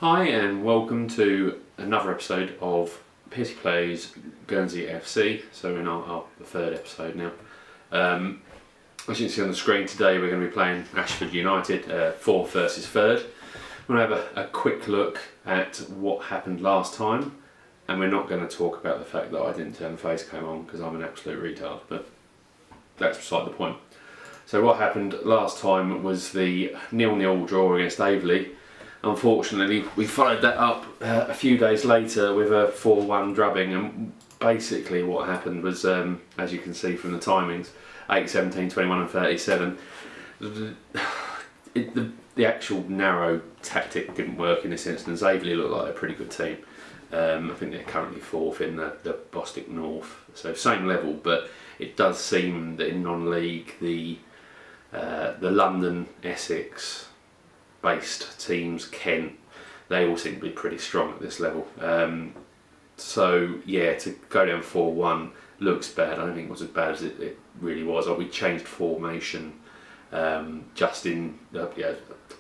Hi and welcome to another episode of Pity Plays Guernsey FC. So we're in our third episode now. As you can see on the screen today, we're going to be playing Ashford United, fourth versus third. We're going to have a quick look at what happened last time, and we're not going to talk about the fact that I didn't turn the face cam on because I'm an absolute retard, but that's beside the point. So what happened last time was the 0-0 draw against Aveley. Unfortunately, we followed that up a few days later with a 4-1 drubbing, and basically what happened was, as you can see from the timings, 8, 17, 21 and 37, the actual narrow tactic didn't work in this instance. Aveley looked like a pretty good team. I think they're currently fourth in the Bostik North, so same level, but it does seem that in non-league the London, Essex based teams, Kent, they all seem to be pretty strong at this level. So yeah, to go down 4-1 looks bad. I don't think it was as bad as it really was. We changed formation just in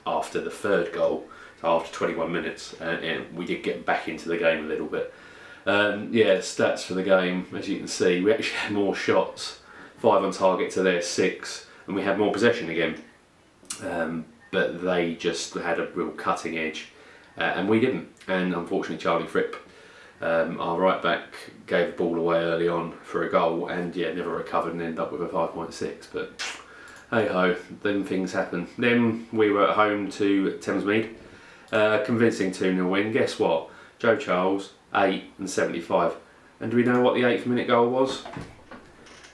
after the third goal, so after 21 minutes, and we did get back into the game a little bit. Stats for the game, as you can see, we actually had more shots, 5 on target to their 6, and we had more possession again. But they just had a real cutting edge, and we didn't. And unfortunately, Charlie Fripp, our right back, gave the ball away early on for a goal, and never recovered and ended up with a 5.6. But hey ho, them things happen. Then we were at home to Thamesmead, convincing 2-0 win. Guess what? Joe Charles, 8 and 75. And do we know what the 8th minute goal was?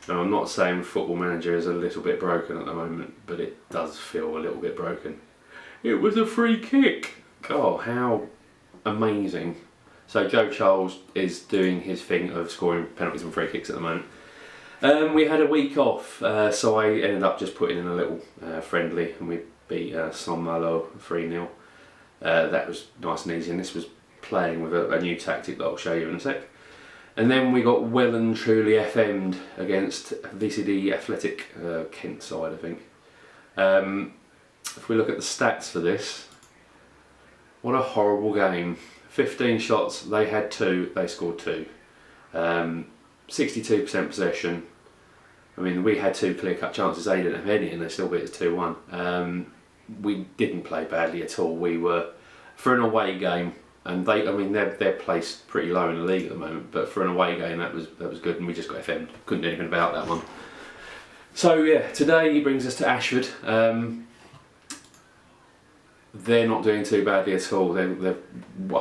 Now, I'm not saying Football Manager is a little bit broken at the moment, but it does feel a little bit broken. It was a free kick! Oh, how amazing. So Joe Charles is doing his thing of scoring penalties and free kicks at the moment. We had a week off, so I ended up just putting in a little friendly, and we beat Saint-Malo 3-0. That was nice and easy, and this was playing with a new tactic that I'll show you in a sec. And then we got well and truly FM'd against VCD Athletic, Kent side, I think. If we look at the stats for this, what a horrible game. 15 shots, they had 2, they scored 2. 62% possession. I mean, we had 2 clear-cut chances, they didn't have any, and they still beat us 2-1. We didn't play badly at all. We were, for an away game, and they're placed pretty low in the league at the moment, but for an away game that was good, and we just got FM'd. Couldn't do anything about that one. So yeah, today he brings us to Ashford. They're not doing too badly at all. I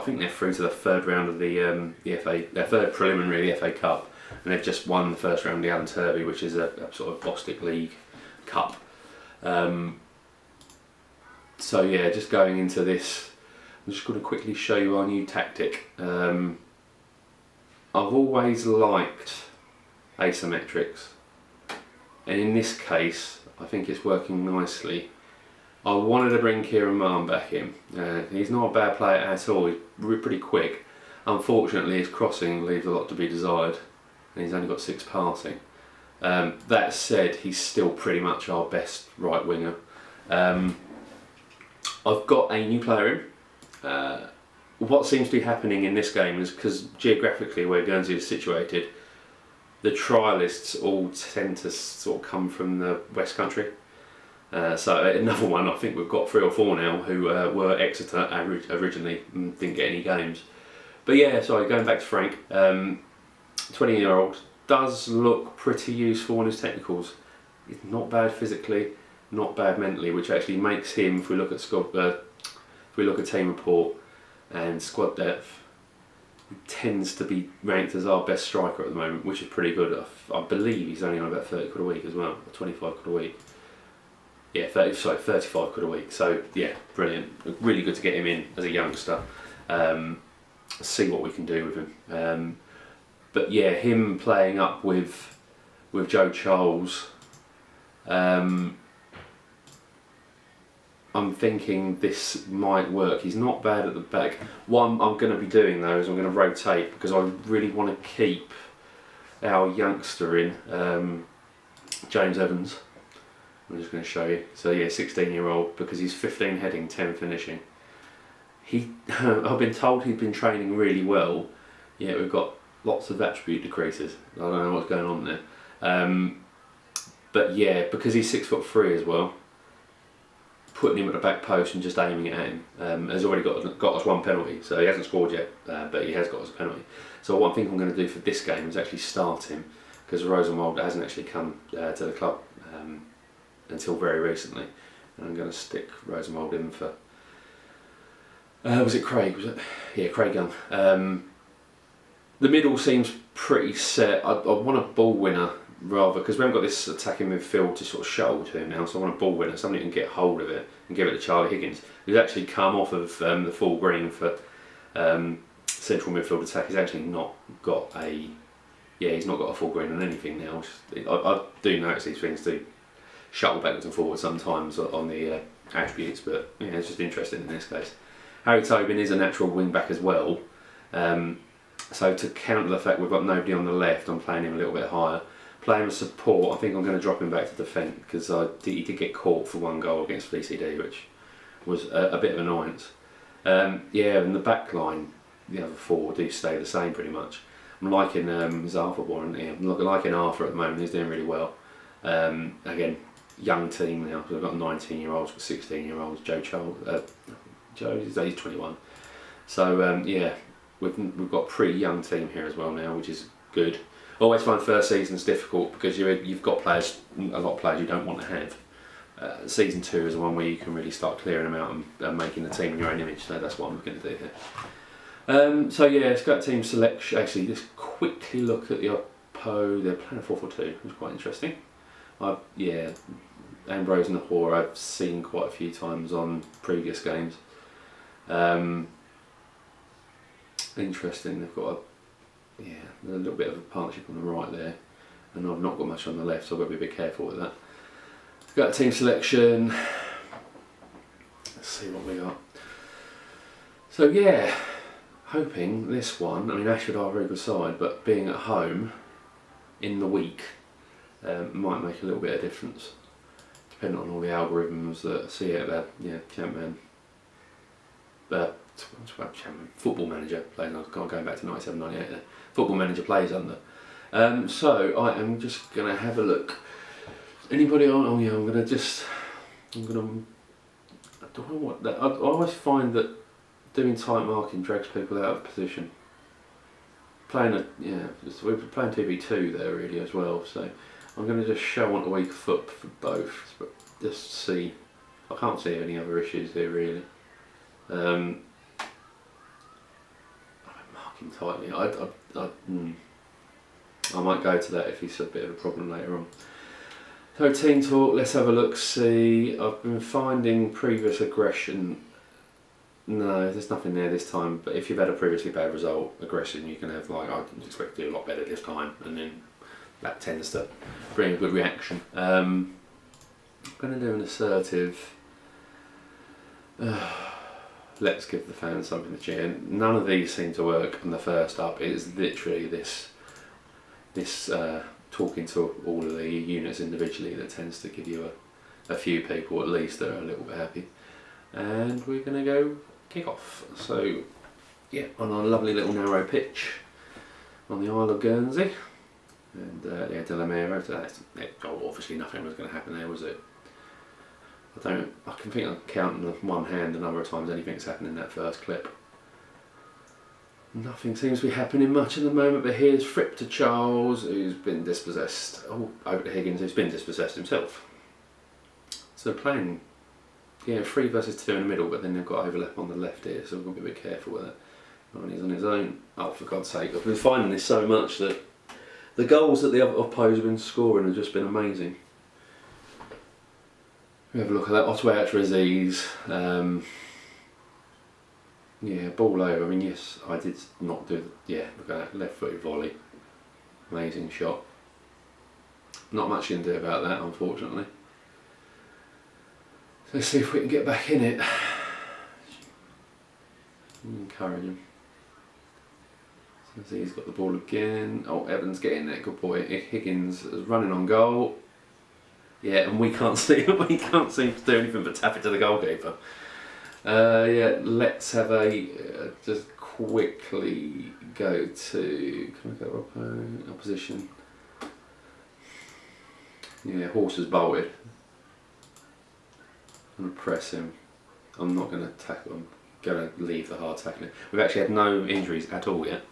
think they're through to the third round of the FA, their third preliminary of the FA Cup, and they've just won the first round of the Alan Turvey, which is a sort of Bostik League Cup. So yeah, just going into this, I'm just going to quickly show you our new tactic. I've always liked asymmetrics, and in this case I think it's working nicely. I wanted to bring Kieran Marn back in. He's not a bad player at all, he's pretty quick. Unfortunately his crossing leaves a lot to be desired, and he's only got 6 passing. That said, he's still pretty much our best right winger. I've got a new player in. What seems to be happening in this game is, because geographically where Guernsey is situated, the trialists all tend to sort of come from the West Country. So another one, I think we've got 3 or 4 now who were Exeter originally and didn't get any games. But yeah, sorry, going back to Frank, 20-year-old, does look pretty useful on his technicals. He's not bad physically, not bad mentally, which actually makes him, if we look at team report and squad depth, he tends to be ranked as our best striker at the moment, which is pretty good. I believe he's only on about 30 quid a week as well, or 25 quid a week. Yeah, 35 quid a week. So yeah, brilliant. Really good to get him in as a youngster. See what we can do with him. But yeah, him playing up with Joe Charles, I'm thinking this might work. He's not bad at the back. What I'm going to be doing though is I'm going to rotate, because I really want to keep our youngster in, James Evans. I'm just going to show you. So yeah, 16-year-old, because he's 15 heading, 10 finishing. I've been told he's been training really well. Yeah, we've got lots of attribute decreases. I don't know what's going on there. But yeah, because he's 6'3" as well, putting him at the back post and just aiming it at him has already got us one penalty. So he hasn't scored yet, but he has got us a penalty. So what I think I'm going to do for this game is actually start him, because Rosenwald hasn't actually come to the club until very recently. And I'm going to stick Rosenwald in for, was it Craig? Was it? Yeah, Craig Young. The middle seems pretty set. I want a ball winner rather, because we haven't got this attacking midfield to sort of shuttle to him now, so I want a ball winner, somebody who can get hold of it and give it to Charlie Higgins, who's actually come off of the full green for central midfield attack. He's actually not got a, he's not got a full green on anything now. I do notice these things do shuttle backwards and forwards sometimes on the attributes, but yeah, it's just interesting in this case. Harry Tobin is a natural wing back as well, so to counter the fact we've got nobody on the left, I'm playing him a little bit higher. Playing as support, I think I'm going to drop him back to defence, because he did get caught for one goal against VCD, which was a bit of annoyance. Yeah, and the back line, the other four do stay the same pretty much. I'm liking Arthur Warren here. I'm liking Arthur at the moment, he's doing really well. Again, young team now, so we've got 19-year-olds, got 16-year-olds, Joe, he's 21. So yeah, we've got a pretty young team here as well now, which is good. Always find first season's difficult because you've got players, a lot of players you don't want to have. Season 2 is the one where you can really start clearing them out and making the team in your own image, so that's what I'm looking to do here. So yeah, let's go to team selection. Actually, let's quickly look at the oppo. They're playing 4-4-2, which is quite interesting. Yeah, Ambrose and Nahor I've seen quite a few times on previous games. Interesting, they've got a little bit of a partnership on the right there, and I've not got much on the left, so I've got to be a bit careful with that. Got team selection. Let's see what we got. So yeah, hoping this one, I mean Ashford are a very good side, but being at home in the week might make a little bit of difference, depending on all the algorithms that see it there. Yeah, Champion. Football Manager plays. I was going back to 97, 98 there. Football Manager plays under. So I am just going to have a look. Anybody on? Oh yeah, I'm going to. I don't know what that. I always find that doing tight marking drags people out of position. We're playing 2v2 there really as well. So I'm going to just show on a weak foot for both, but just see. I can't see any other issues here really. Marking tightly. I might go to that if he's a bit of a problem later on. So team talk, let's have a look, see. I've been finding previous aggression. No, there's nothing there this time, but if you've had a previously bad result, aggression, you can have like, I can expect to do a lot better this time, and then that tends to bring a good reaction. I'm going to do an assertive. Let's give the fans something to cheer. None of these seem to work on the first up. It is literally this talking to all of the units individually that tends to give you a few people at least that are a little bit happy. And we're going to go kick off. So yeah, on our lovely little narrow pitch on the Isle of Guernsey. And yeah, Delamere. Obviously nothing was going to happen there, was it? I can think I count on one hand the number of times anything's happened in that first clip. Nothing seems to be happening much at the moment, but here's Fripp to Charles, who's been dispossessed. Oh, over to Higgins, who's been dispossessed himself. So playing, 3 versus 2 in the middle, but then they've got overlap on the left here, so we've got to be a bit careful with that. And he's on his own. Oh, for God's sake, I've been finding this so much that the goals that the opposed have been scoring have just been amazing. We have a look at that. Otway out to Aziz. Yeah, ball over. I mean, yes, I did not do. Look at that left-footed volley. Amazing shot. Not much you can do about that, unfortunately. So let's see if we can get back in it. Encourage him. So Aziz's got the ball again. Oh, Evans getting there. Good boy. Higgins is running on goal. Yeah, and we can't seem to do anything but tap it to the goalkeeper. Yeah, let's have a just quickly go to. Can I go opposition? Yeah, horse has bolted. I'm going to press him. I'm not going to tackle him. I'm going to leave the hard tackling. We've actually had no injuries at all yet,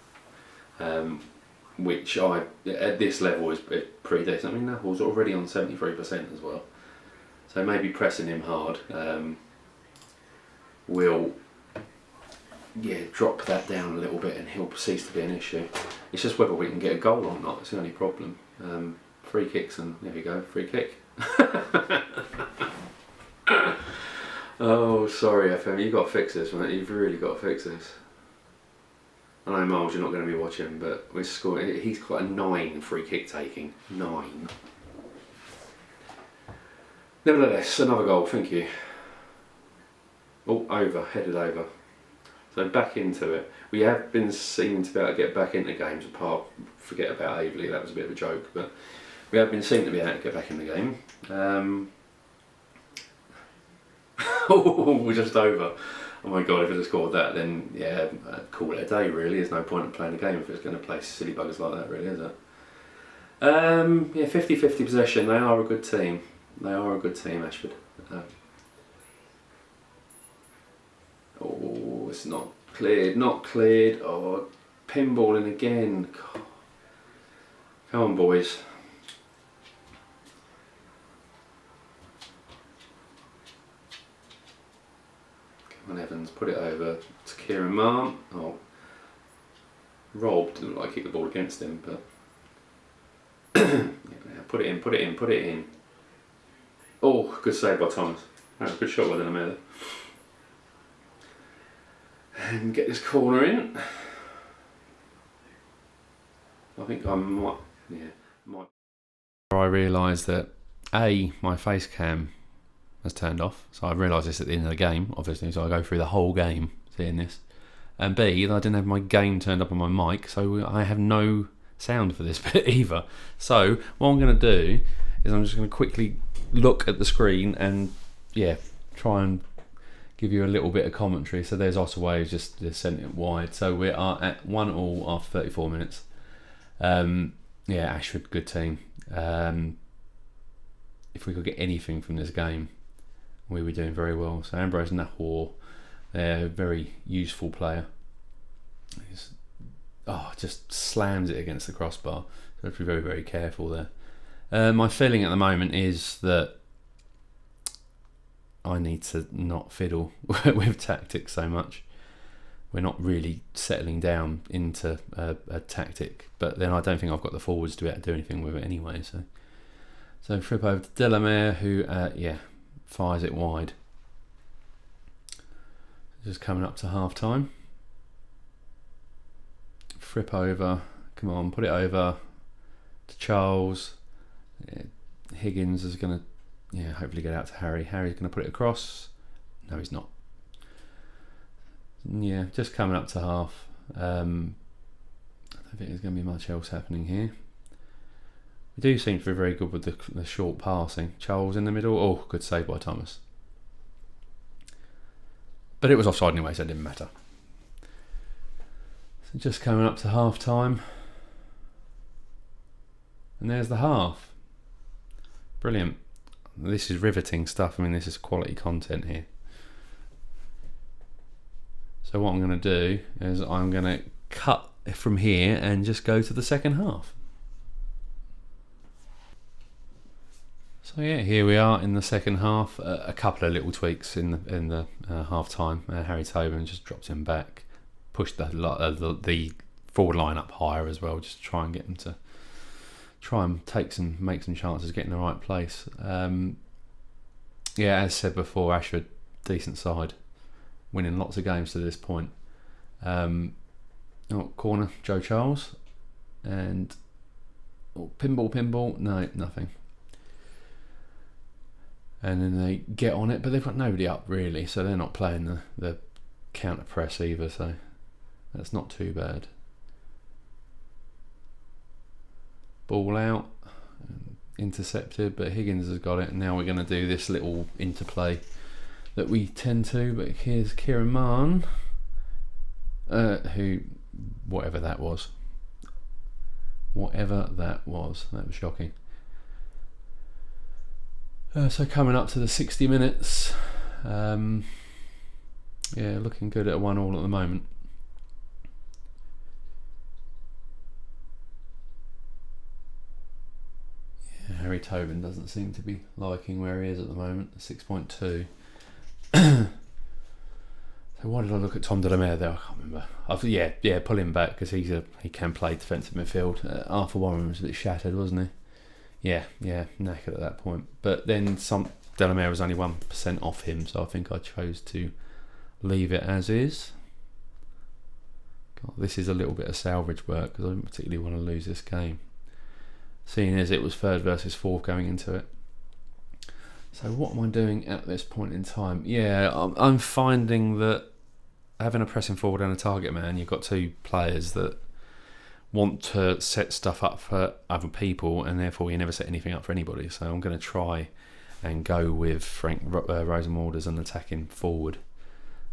which at this level is pretty decent. I mean, that was already on 73% as well. So maybe pressing him hard will drop that down a little bit, and he'll cease to be an issue. It's just whether we can get a goal or not. It's the only problem. Free kicks, and there we go, free kick. Oh, sorry FM, you've got to fix this, mate. You've really got to fix this. I know, Miles, you're not going to be watching, but we're scoring. He's got a 9 free kick taking. 9. Nevertheless, another goal, thank you. Oh, headed over. So back into it. We have been seen to be able to get back into games, forget about Aveley, that was a bit of a joke, but we have been seen to be able to get back in the game. Oh, we're just over. Oh my god, if it had scored that, then yeah, I'd call it a day really. There's no point in playing a game if it's going to play silly buggers like that, really, is it? Yeah, 50-50 possession. They are a good team. They are a good team, Ashford. Oh, it's not cleared, not cleared. Oh, pinballing again. God. Come on, boys. Come on, Evans, put it over to Kieran Marm. Oh, Rob didn't like kick the ball against him, but yeah, put it in, put it in, put it in. Oh, good save by Thomas. Oh, good shot by Dinamo. And get this corner in. I think I might. I realised that my face cam has turned off, so I realised this at the end of the game, obviously, so I go through the whole game seeing this. And B, that I didn't have my gain turned up on my mic, so I have no sound for this bit either. So what I'm going to do is I'm just going to quickly look at the screen and try and give you a little bit of commentary. So there's Ottaway just sent it wide. So we are at 1-1 after 34 minutes. Ashford, good team. If we could get anything from this game, we were doing very well. So Ambrose Nahor, they're a very useful player. Just slams it against the crossbar. So have to be very, very careful there. My feeling at the moment is that I need to not fiddle with tactics so much. We're not really settling down into a tactic, but then I don't think I've got the forwards to be able to do anything with it anyway. So flip over to Delamere, who fires it wide. Just coming up to half time. Flip over, come on, put it over to Charles. Higgins is going to hopefully get out to Harry. Harry's going to put it across. No, he's not. Yeah, just coming up to half. I don't think there's going to be much else happening here. We do seem to be very good with the short passing. Charles in the middle. Oh, good save by Thomas. But it was offside anyway, so it didn't matter. So just coming up to half time. And there's the half. Brilliant. This is riveting stuff. I mean, this is quality content here. So what I'm going to do is I'm going to cut from here and just go to the second half. So yeah, here we are in the second half. A couple of little tweaks in the half time. Harry Tobin just dropped him back, pushed the forward line up higher as well, just to try and get them to try and make some chances, get in the right place. As said before, Ashford, decent side, winning lots of games to this point. Corner, Joe Charles, and pinball, no, nothing. And then they get on it, but they've got nobody up really, so they're not playing the counter press either, so that's not too bad. Ball out, intercepted, but Higgins has got it, and now we're going to do this little interplay that we tend to. But here's Kieran Mann, who, whatever that was, that was shocking. So coming up to the 60 minutes, looking good at a 1-1 at the moment. Yeah, Harry Tobin doesn't seem to be liking where he is at the moment, 6.2. So why did I look at Tom de la Mare there? I can't remember. Pull him back because he can play defensive midfield. Arthur Warren was a bit shattered, wasn't he? Yeah, knackered at that point. But then de la Mare was only 1% off him, so I think I chose to leave it as is. God, this is a little bit of salvage work because I don't particularly want to lose this game, seeing as it was 3rd versus 4th going into it. So what am I doing at this point in time? Yeah, I'm finding that having a pressing forward and a target man, you've got 2 players that want to set stuff up for other people, and therefore you never set anything up for anybody. So I'm going to try and go with Frank Rosenwald as an attacking forward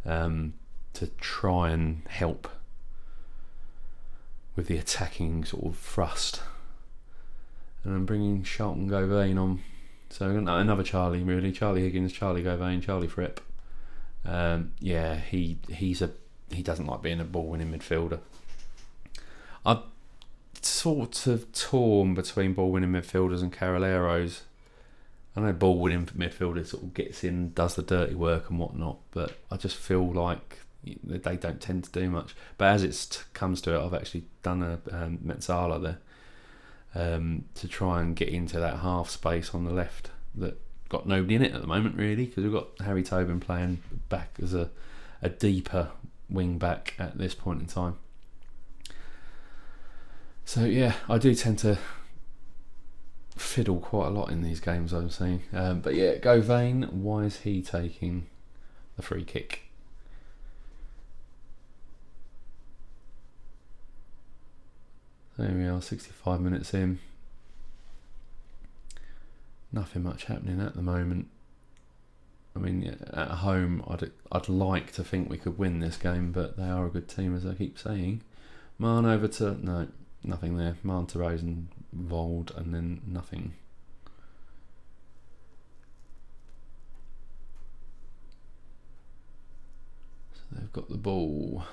to try and help with the attacking sort of thrust. And I'm bringing Charlton Govain on. So another Charlie, really. Charlie Higgins, Charlie Govain, Charlie Fripp. He doesn't like being a ball-winning midfielder. I'm sort of torn between ball-winning midfielders and Carraleros. I know ball-winning midfielders sort of gets in, does the dirty work and whatnot, but I just feel like they don't tend to do much. But as it comes to it, I've actually done a Metzala there. To try and get into that half space on the left that got nobody in it at the moment, really, because we've got Harry Tobin playing back as a deeper wing back at this point in time. So yeah, I do tend to fiddle quite a lot in these games, I'm saying. But yeah, Govain, why is he taking the free kick? There we are, 65 minutes in. Nothing much happening at the moment. I mean, at home, I'd like to think we could win this game, but they are a good team, as I keep saying. Marn over to... No, nothing there. Marn to Rosenwald, and then nothing. So they've got the ball.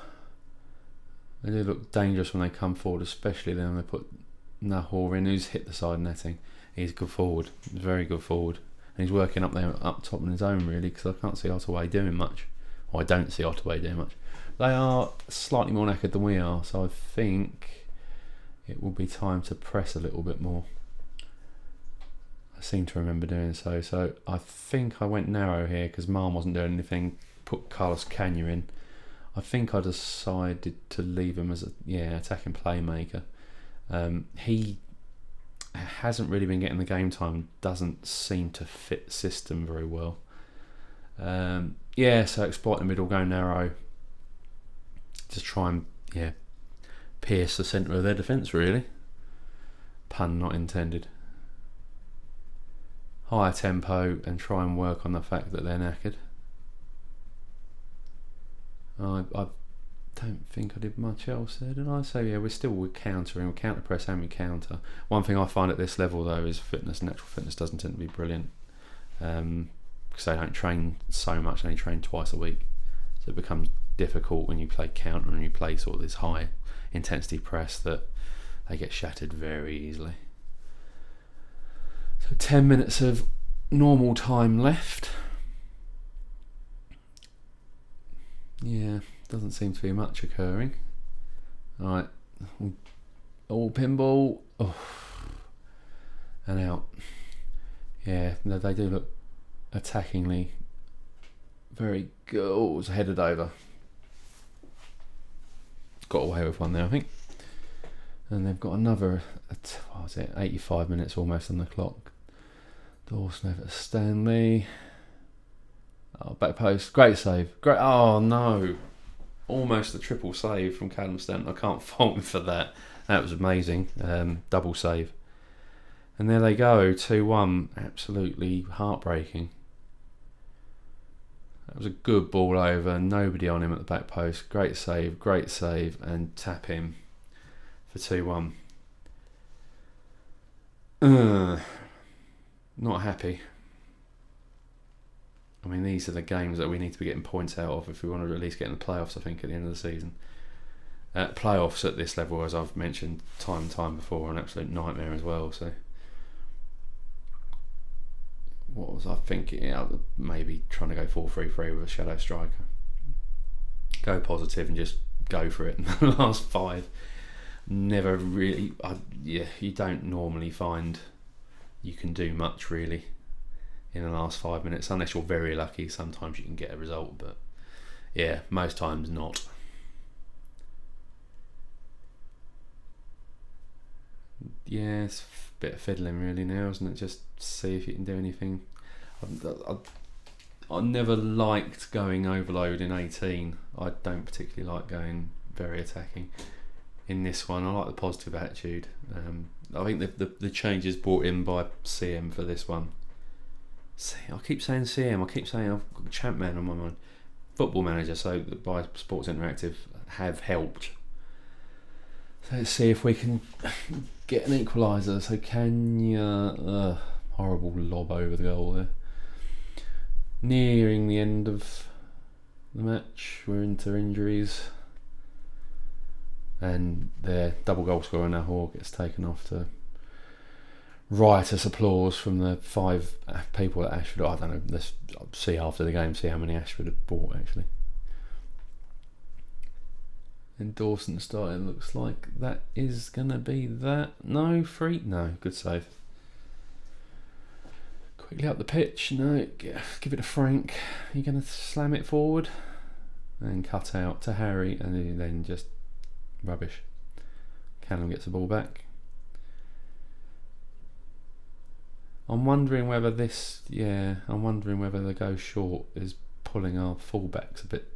They do look dangerous when they come forward, especially then when they put Nahor in, who's hit the side netting. He's good forward, very good forward. And he's working up there, up top on his own, really, because I can't see Ottaway doing much. Or I don't see Ottaway doing much. They are slightly more knackered than we are, so I think it will be time to press a little bit more. I seem to remember doing so. So I think I went narrow here because Marn wasn't doing anything. Put Carlos Cagna in. I think I decided to leave him as attacking playmaker. He hasn't really been getting the game time. Doesn't seem to fit the system very well. So exploit the middle, go narrow. Just try and pierce the centre of their defence, really. Pun not intended. Higher tempo and try and work on the fact that they're knackered. I don't think I did much else there, did I? So yeah, we're countering, we counter press and we counter. One thing I find at this level though is natural fitness doesn't tend to be brilliant, because they don't train so much, they only train twice a week, so it becomes difficult when you play counter and you play sort of this high intensity press that they get shattered very easily. So 10 minutes of normal time left. Yeah, doesn't seem to be much occurring. Alright, all pinball, and out. Yeah, no, they do look attackingly very good. Oh, it was headed over. Got away with one there, I think. And they've got another, 85 minutes almost on the clock. Dawson over to Stanley. Oh, back post, great save. Great. Oh no, almost a triple save from Callum Stanton. I can't fault him for that. That was amazing. Double save. And there they go, 2-1. Absolutely heartbreaking. was a good ball over, nobody on him at the back post. Great save, and tap him for 2-1. Not happy. I mean, these are the games that we need to be getting points out of if we want to at least get in the playoffs, I think, at the end of the season. Playoffs at this level, as I've mentioned time and time before, are an absolute nightmare as well. So, what was I thinking? Yeah, maybe trying to go 4-3-3 with a shadow striker. Go positive and just go for it in the last 5. Never really... you don't normally find you can do much, really, in the last 5 minutes, unless you're very lucky. Sometimes you can get a result, but yeah, most times not. Yeah, it's a bit of fiddling really now, isn't it? Just see if you can do anything. I never liked going overload in 18. I don't particularly like going very attacking. In this one, I like the positive attitude. I think the changes brought in by CM for this one. I keep saying CM. I keep saying I've got Champman on my mind. Football Manager, so by Sports Interactive, have helped. So let's see if we can get an equaliser. So Kanya, horrible lob over the goal there. Nearing the end of the match, we're into injuries, and their double goal scorer Nahor gets taken off to riotous applause from the 5 people at Ashford. I don't know, let's see after the game, see how many Ashford have bought actually. And Dawson starting, looks like that is going to be that. No, free? No, good save. Quickly up the pitch, no, give it to Frank. You're going to slam it forward? And cut out to Harry, and then just rubbish. Callum gets the ball back. I'm wondering whether the go short is pulling our fullbacks a bit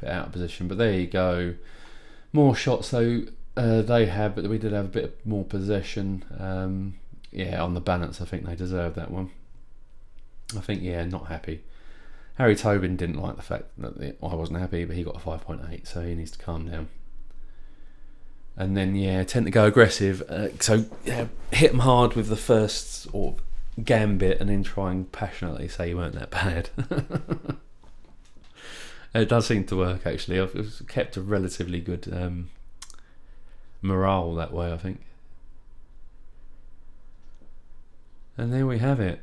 out of position. But there you go. More shots though they had, but we did have a bit more possession. On the balance, I think they deserved that one. I think, not happy. Harry Tobin didn't like the fact that I wasn't happy, but he got a 5.8, so he needs to calm down. And then, tend to go aggressive. Hit them hard with the first or gambit, and then try and passionately say you weren't that bad. It does seem to work, actually. I've kept a relatively good morale that way, I think. And there we have it.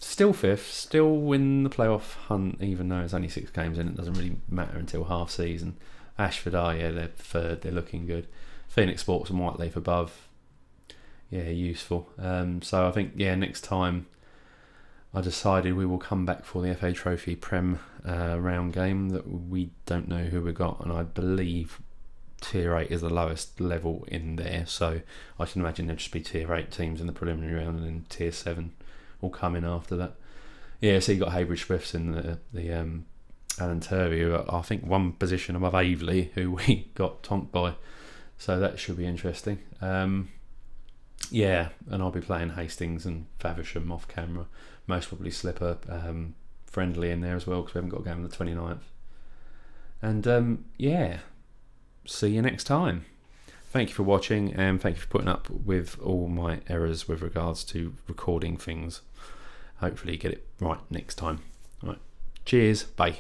Still 5th, still in the playoff hunt, even though it's only 6 games in. It doesn't really matter until half season. Ashford they're 3rd, they're looking good. Phoenix Sports and Whiteleaf above, useful. So I think, next time I decided we will come back for the FA Trophy Prem round game that we don't know who we got, and I believe Tier 8 is the lowest level in there, so I should imagine there'll just be Tier 8 teams in the preliminary round, and then Tier 7 will come in after that. So you got Haybridge Swifts in the Alan Turvey, who I think one position above Aveley, who we got tonked by, so that should be interesting. And I'll be playing Hastings and Faversham off camera. Most probably slip a friendly in there as well, because we haven't got a game on the 29th. And see you next time. Thank you for watching, and thank you for putting up with all my errors with regards to recording things. Hopefully get it right next time. All right. Cheers. Bye.